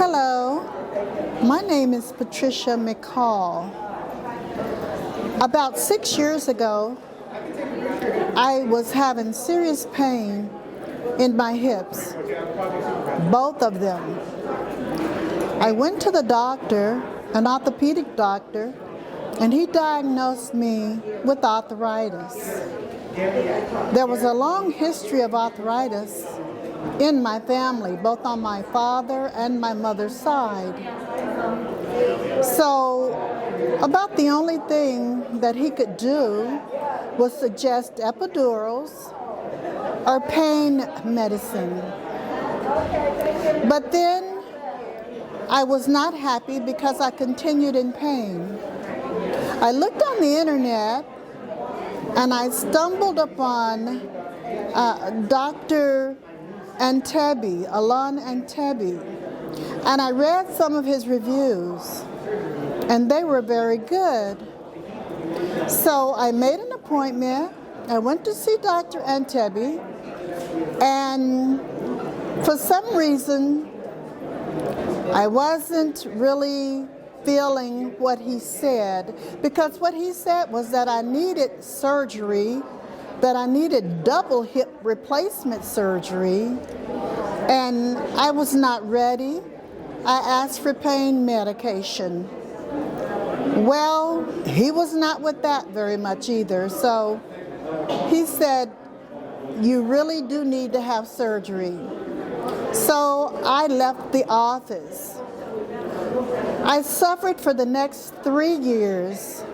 Hello, my name is Patricia McCall. About 6 years ago, I was having serious pain in my hips, both of them. I went to the doctor, an orthopedic doctor, and he diagnosed me with arthritis. There was a long history of arthritis in my family, both on my father and my mother's side. So about the only thing that he could do was suggest epidurals or pain medicine. But then I was not happy because I continued in pain. I looked on the internet and I stumbled upon Dr. Antebi, Alon Antebi, and I read some of his reviews, and they were very good. So I made an appointment. I went to see Dr. Antebi, and for some reason, I wasn't really feeling what he said, because what he said was that I needed surgery, that I needed double hip replacement surgery, and I was not ready. I asked for pain medication. Well, he was not with that very much either, so he said, you really do need to have surgery. So I left the office. I suffered for the next 3 years.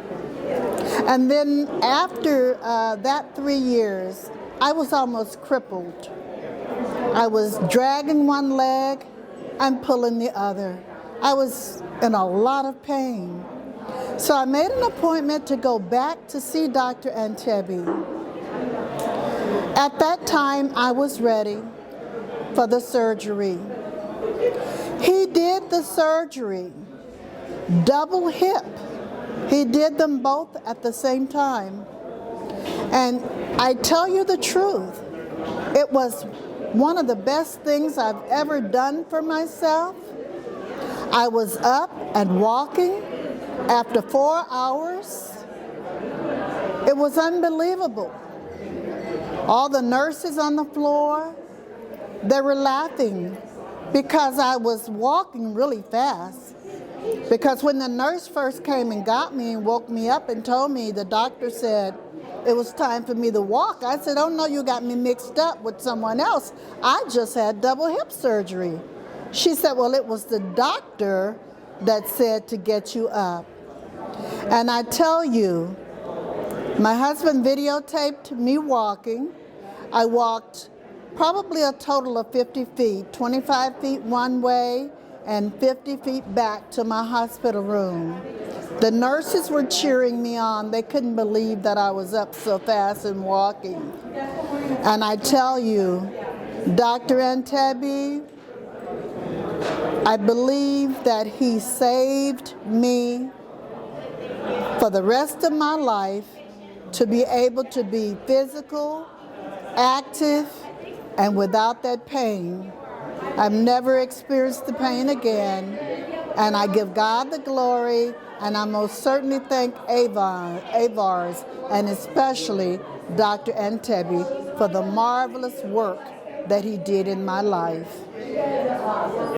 And then after that 3 years, I was almost crippled. I was dragging one leg and pulling the other. I was in a lot of pain. So I made an appointment to go back to see Dr. Antebi. At that time, I was ready for the surgery. He did the surgery, double hip. He did them both at the same time. And I tell you the truth, it was one of the best things I've ever done for myself. I was up and walking after 4 hours. It was unbelievable. All the nurses on the floor, they were laughing because I was walking really fast. Because when the nurse first came and got me and woke me up and told me, the doctor said it was time for me to walk, I said, oh no, you got me mixed up with someone else. I just had double hip surgery. She said, well, it was the doctor that said to get you up. And I tell you, my husband videotaped me walking. I walked probably a total of 50 feet, 25 feet one way and 50 feet back to my hospital room. The nurses were cheering me on. They couldn't believe that I was up so fast and walking. And I tell you, Dr. Antebi, I believe that he saved me for the rest of my life to be able to be physical, active, and without that pain. I've never experienced the pain again, and I give God the glory, and I most certainly thank AVORS, and especially Dr. Antebi for the marvelous work that he did in my life.